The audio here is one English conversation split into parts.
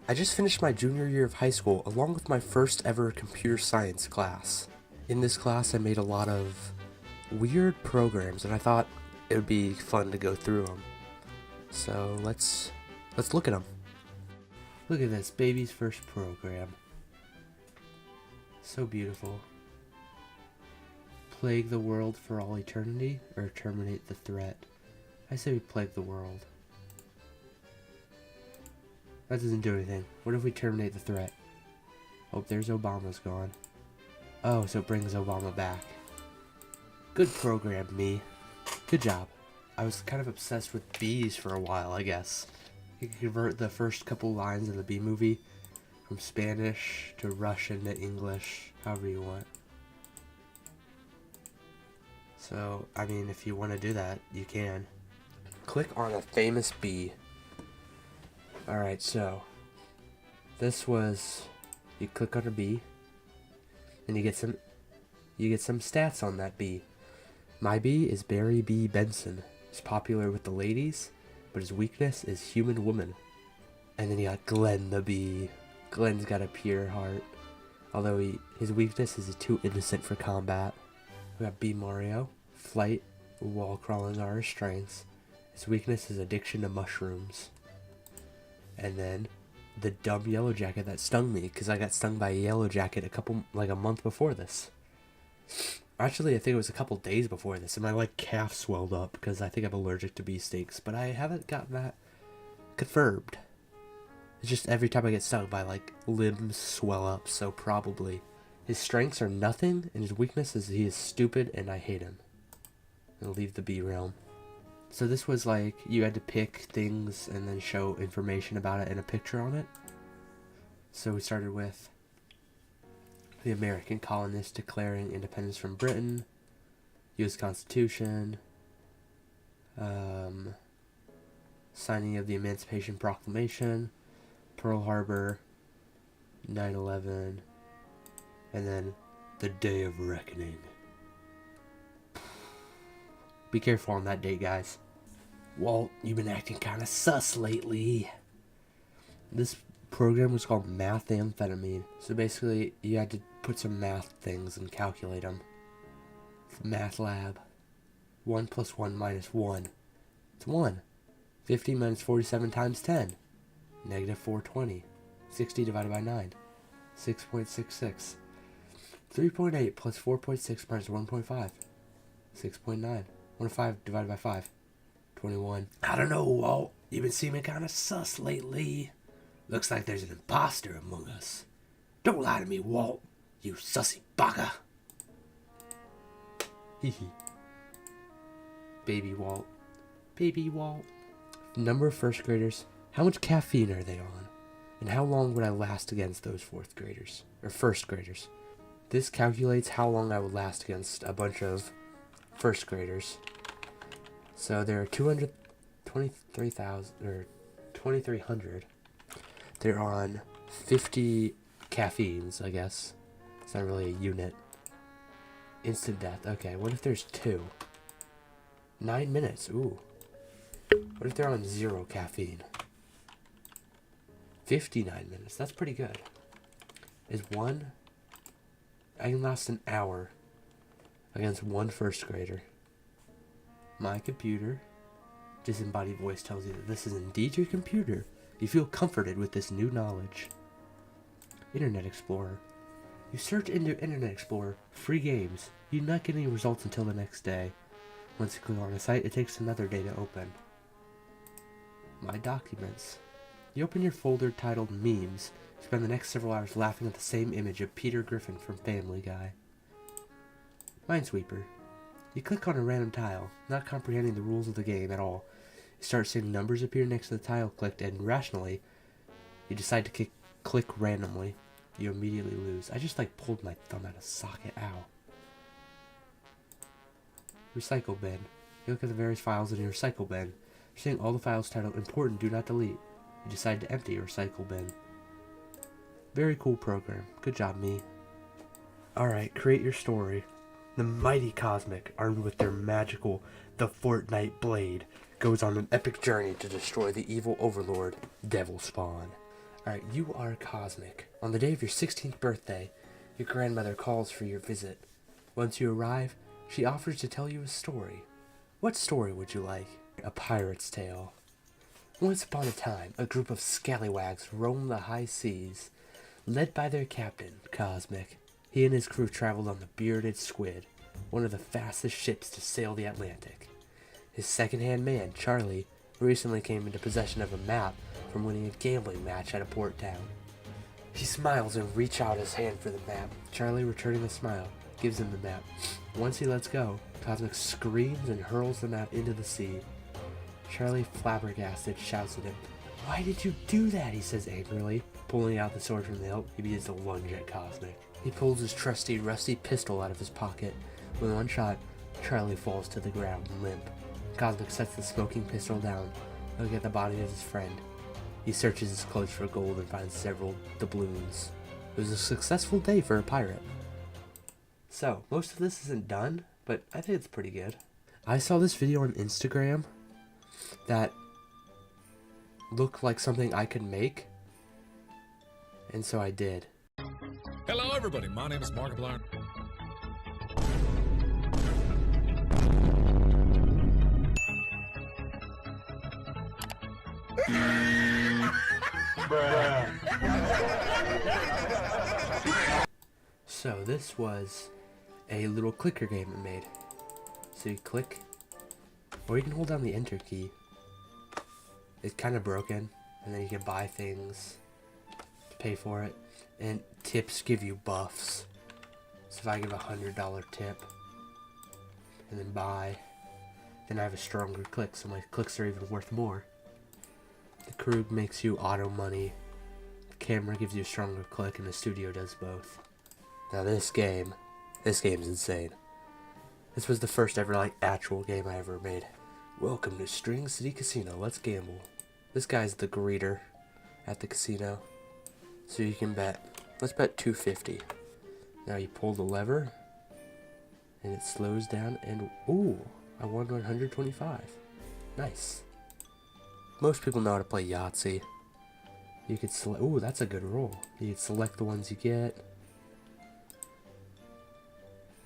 I just finished my junior year of high school along with my first ever computer science class. In this class, I made a lot of weird programs, and I thought it would be fun to go through them. So let's look at them. Look at this, baby's first program. So beautiful. Plague the world for all eternity, or terminate the threat? I say we plague the world. That doesn't do anything. What if we terminate the threat? Oh, there's Obama's gone. Oh, so it brings Obama back. Good program, me. Good job. I was kind of obsessed with bees for a while, I guess. You can convert the first couple lines of the bee movie from Spanish to Russian to English, however you want. So, I mean, if you want to do that, you can. Click on a famous bee. Alright, so this was, you click on a bee and you get some stats on that bee. My bee is Barry B. Benson. He's popular with the ladies, but his weakness is human woman. And then you got Glenn the bee. Glenn's got a pure heart, although his weakness is too innocent for combat. We got B. Mario. Flight, wall crawling are his strengths. His weakness is addiction to mushrooms. And then the dumb yellow jacket that stung me, because I got stung by a yellow jacket a month before this. Actually, I think it was a couple days before this, and my calf swelled up because I think I'm allergic to bee stings, but I haven't gotten that confirmed. It's just every time I get stung, my limbs swell up, so probably. His strengths are nothing, and his weakness is he is stupid, and I hate him. I'll leave the bee realm. So this was you had to pick things and then show information about it and a picture on it. So we started with the American colonists declaring independence from Britain, U.S. Constitution, signing of the Emancipation Proclamation, Pearl Harbor, 9/11, and then the Day of Reckoning. Be careful on that date, guys. Walt, you've been acting kind of sus lately. This program was called Mathamphetamine. So basically, you had to put some math things and calculate them. Math lab. 1 plus 1 minus 1. It's 1. 50 minus 47 times 10. Negative 420. 60 divided by 9. 6.66. 3.8 plus 4.6 minus 1.5. 6.9. 1.5 divided by 5. 21. I don't know, Walt. You've been seeming kind of sus lately. Looks like there's an imposter among us. Don't lie to me, Walt. You sussy bugger. Hehe. Baby Walt. Baby Walt. Number of first graders. How much caffeine are they on? And how long would I last against those fourth graders? Or first graders? This calculates how long I would last against a bunch of first graders. So there are 223,000 or 2,300. They're on 50 caffeines, I guess. It's not really a unit. Instant death. Okay, what if there's 2? 9 minutes. Ooh. What if they're on 0 caffeine? 59 minutes. That's pretty good. Is 1? I can last an hour against 1 first grader. My computer. Disembodied voice tells you that this is indeed your computer. You feel comforted with this new knowledge. Internet Explorer. You search into Internet Explorer, free games. You do not get any results until the next day. Once you click on a site, it takes another day to open. My documents. You open your folder titled Memes. You spend the next several hours laughing at the same image of Peter Griffin from Family Guy. Minesweeper. You click on a random tile, not comprehending the rules of the game at all. You start seeing numbers appear next to the tile clicked, and rationally, you decide to click randomly. You immediately lose. I just pulled my thumb out of socket. Ow. Recycle bin. You look at the various files in your recycle bin. You're seeing all the files titled Important Do Not Delete. You decide to empty your recycle bin. Very cool program. Good job, me. Alright, create your story. The mighty Cosmic, armed with their magical The Fortnite Blade, goes on an epic journey to destroy the evil overlord, Devil Spawn. Alright, you are Cosmic. On the day of your 16th birthday, your grandmother calls for your visit. Once you arrive, she offers to tell you a story. What story would you like? A pirate's tale. Once upon a time, a group of scallywags roamed the high seas, led by their captain, Cosmic. He and his crew traveled on the Bearded Squid, one of the fastest ships to sail the Atlantic. His second-hand man, Charlie, recently came into possession of a map from winning a gambling match at a port town. He smiles and reaches out his hand for the map. Charlie, returning the smile, gives him the map. Once he lets go, Cosmic screams and hurls the map into the sea. Charlie, flabbergasted, shouts at him. "Why did you do that?" he says angrily. Pulling out the sword from the hilt, he begins to lunge at Cosmic. He pulls his trusty, rusty pistol out of his pocket. With one shot, Charlie falls to the ground, limp. Cosmic sets the smoking pistol down, looking at the body of his friend. He searches his clothes for gold and finds several doubloons. It was a successful day for a pirate. So, most of this isn't done, but I think it's pretty good. I saw this video on Instagram that looked like something I could make, and so I did. Hello everybody, my name is Markiplier. So this was a little clicker game I made. So you click, or you can hold down the enter key. It's kind of broken, and then you can buy things to pay for it, and tips give you buffs. So if I give $100 tip and then buy, then I have a stronger click, so my clicks are even worth more. The crew makes you auto money, the camera gives you a stronger click, and the studio does both. Now this game's insane. This was the first ever actual game I ever made. Welcome to String City Casino, let's gamble. This guy's the greeter at the casino. So you can bet, let's bet $250. Now you pull the lever, and it slows down, and ooh, I won 125. Nice. Most people know how to play Yahtzee. You could select, ooh, that's a good roll. You can select the ones you get.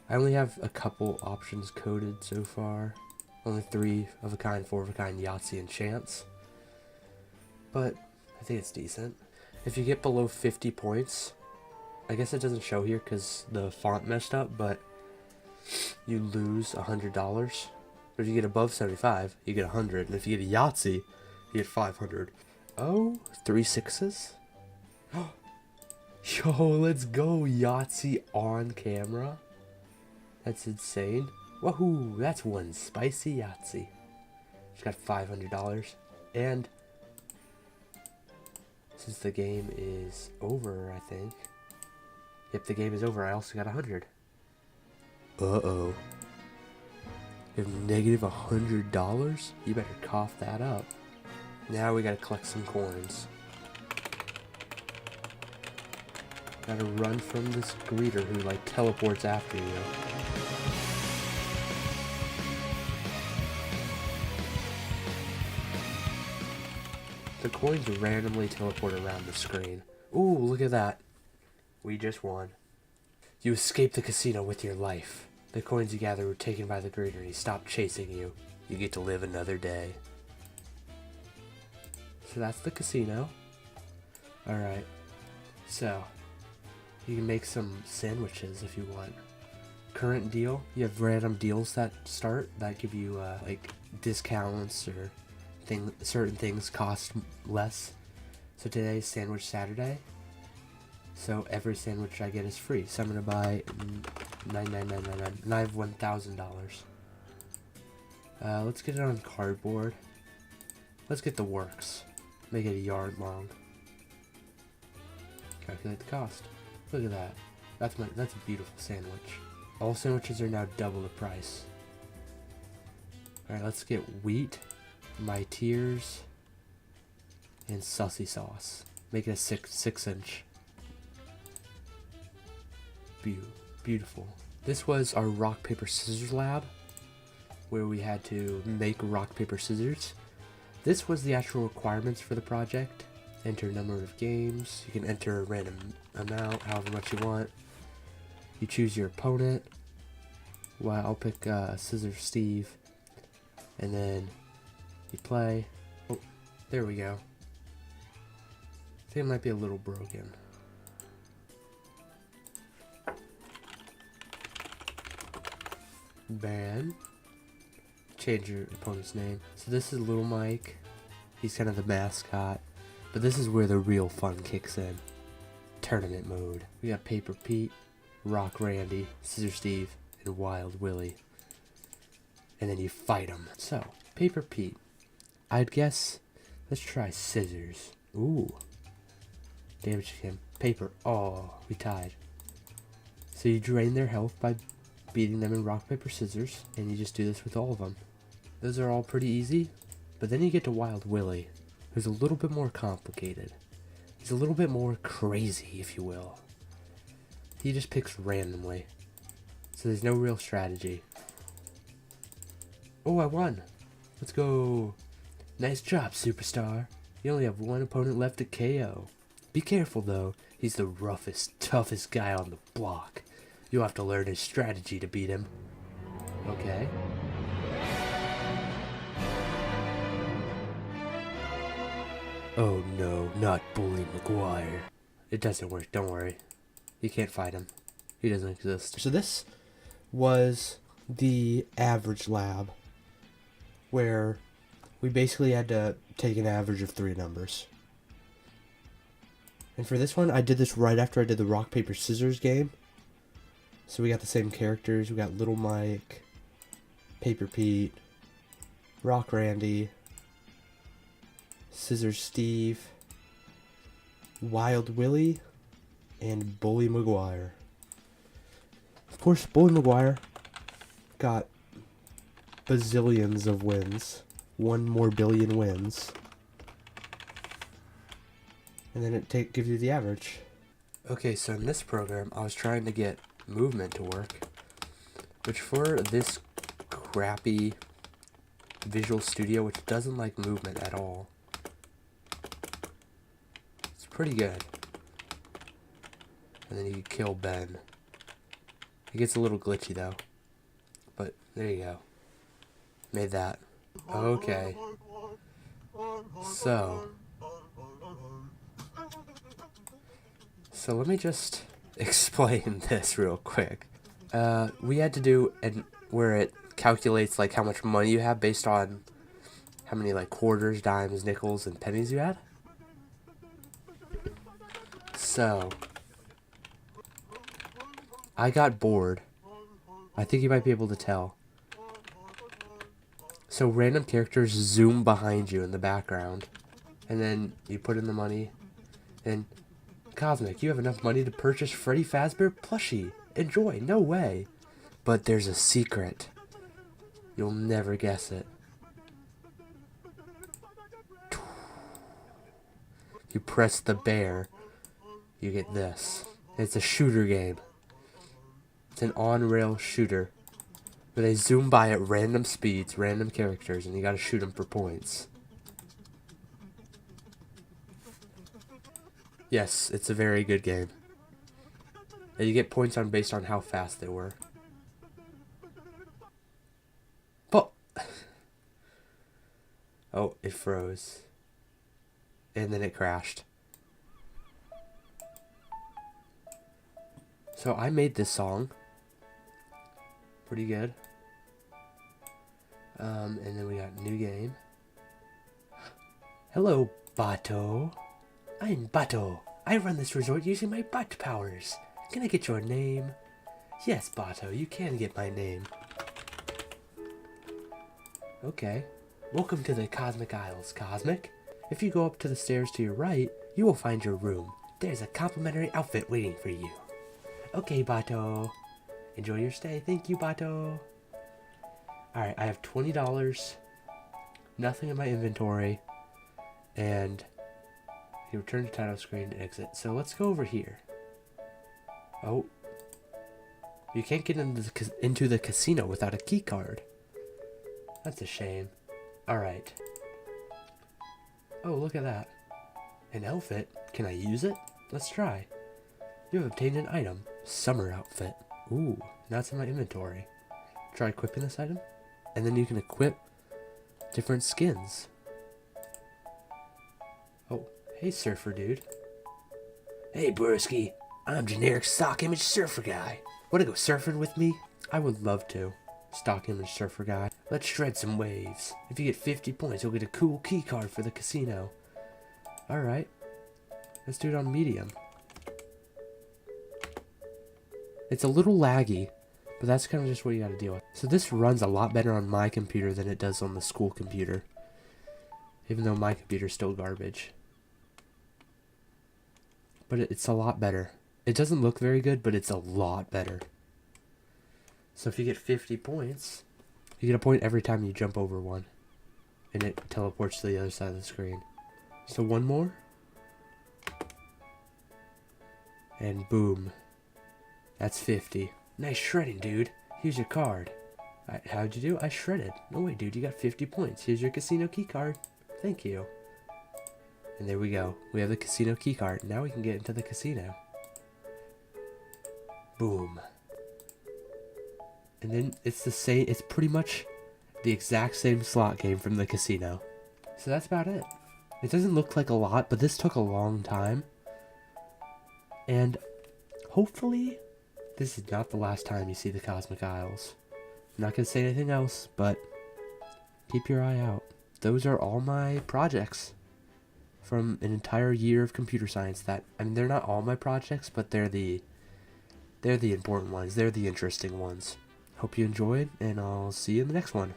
I only have a couple options coded so far. Only 3 of a kind, 4 of a kind, Yahtzee, and Chance. But I think it's decent. If you get below 50 points, I guess it doesn't show here because the font messed up, but you lose $100. But if you get above 75, you get 100. And if you get a Yahtzee, you get 500. Oh, 3 sixes? Yo, let's go, Yahtzee on camera. That's insane. Woohoo, that's one spicy Yahtzee. Just got $500. And since the game is over, I think. Yep, the game is over. I also got 100. Uh-oh. You have negative $100? You better cough that up. Now we gotta collect some coins. Gotta run from this greeter who teleports after you. The coins randomly teleport around the screen. Ooh, look at that. We just won. You escaped the casino with your life. The coins you gathered were taken by the greeter and he stopped chasing you. You get to live another day. So that's the casino. Alright. So, you can make some sandwiches if you want. Current deal, you have random deals that start that give you discounts or certain things cost less. So today's Sandwich Saturday. So every sandwich I get is free. So I'm gonna buy $9.99, and I have $1,000. Let's get it on cardboard. Let's get the works. Make it a yard long. Calculate the cost. Look at that. That's a beautiful sandwich. All sandwiches are now double the price. Alright, let's get wheat, my tears, and sussy sauce. Make it a 6-inch. Beautiful. This was our rock paper scissors lab, where we had to make rock paper scissors. This was the actual requirements for the project. Enter number of games. You can enter a random amount, however much you want. You choose your opponent. Well, I'll pick Scissor Steve. And then you play. Oh, there we go. I think it might be a little broken. Ban. Change your opponent's name. So this is Little Mike. He's kind of the mascot. But this is where the real fun kicks in. Tournament mode. We got Paper Pete, Rock Randy, Scissor Steve, and Wild Willie. And then you fight them. So, Paper Pete. I'd guess, let's try Scissors. Ooh. Damage him. Paper. Oh, we tied. So you drain their health by beating them in rock, paper, scissors. And you just do this with all of them. Those are all pretty easy. But then you get to Wild Willie, who's a little bit more complicated. He's a little bit more crazy, if you will. He just picks randomly. So there's no real strategy. Oh, I won. Let's go. Nice job, superstar. You only have one opponent left to KO. Be careful, though. He's the roughest, toughest guy on the block. You'll have to learn his strategy to beat him. Okay. Oh no, not Bully McGuire. It doesn't work, don't worry. You can't fight him. He doesn't exist. So this was the average lab, where we basically had to take an average of 3 numbers. And for this one, I did this right after I did the rock, paper, scissors game. So we got the same characters. We got Little Mike, Paper Pete, Rock Randy, Scissor Steve, Wild Willie, and Bully McGuire. Of course, Bully McGuire got bazillions of wins. 1 more billion wins. And then it gives you the average. Okay, so in this program, I was trying to get movement to work. Which for this crappy Visual Studio, which doesn't like movement at all, it's pretty good. And then you kill Ben. It gets a little glitchy though. But there you go. Made that. Okay. So let me just explain this real quick. We had to do where it calculates like how much money you have based on how many like quarters, dimes, nickels, and pennies you had. So I got bored. I think you might be able to tell. So random characters zoom behind you in the background, and then you put in the money, and Cosmic, you have enough money to purchase Freddy Fazbear plushie. Enjoy. No way. But there's a secret. You'll never guess it. You press the bear, you get this. It's a shooter game. It's an on-rail shooter where they zoom by at random speeds, random characters, and you gotta shoot them for points. Yes, it's a very good game. And you get points based on how fast they were. But oh, it froze. And then it crashed. So I made this song. Pretty good. And then we got new game. Hello, Bato. I'm Bato. I run this resort using my butt powers. Can I get your name? Yes, Bato, you can get my name. Okay. Welcome to the Cosmic Isles, Cosmic. If you go up to the stairs to your right, you will find your room. There's a complimentary outfit waiting for you. Okay, Bato. Enjoy your stay. Thank you, Bato. Alright, I have $20. Nothing in my inventory. And you return to title screen to exit. So let's go over here. Oh. You can't get into the casino without a key card. That's a shame. Alright. Oh, look at that. An outfit? Can I use it? Let's try. You have obtained an item. Summer outfit. Ooh, now it's in my inventory. Try equipping this item. And then you can equip different skins. Oh, hey surfer dude. Hey Brewski, I'm generic stock image surfer guy. Wanna go surfing with me? I would love to. Stock image surfer guy. Let's shred some waves. If you get 50 points, you'll get a cool key card for the casino. Alright. Let's do it on medium. It's a little laggy, but that's kind of just what you gotta deal with. So this runs a lot better on my computer than it does on the school computer. Even though my computer's still garbage. But it's a lot better. It doesn't look very good, but it's a lot better. So if you get 50 points, you get a point every time you jump over one. And it teleports to the other side of the screen. So one more. And boom. That's 50. Nice shredding, dude. Here's your card. How'd you do? I shredded. No way, dude. You got 50 points. Here's your casino key card. Thank you. And there we go. We have the casino key card. Now we can get into the casino. Boom. And then it's the same. It's pretty much the exact same slot game from the casino. So that's about it. It doesn't look like a lot, but this took a long time. And hopefully this is not the last time you see the Cosmic Isles. I'm not going to say anything else, but keep your eye out. Those are all my projects from an entire year of computer science that, I mean, they're not all my projects, but they're the important ones. They're the interesting ones. Hope you enjoyed, and I'll see you in the next one.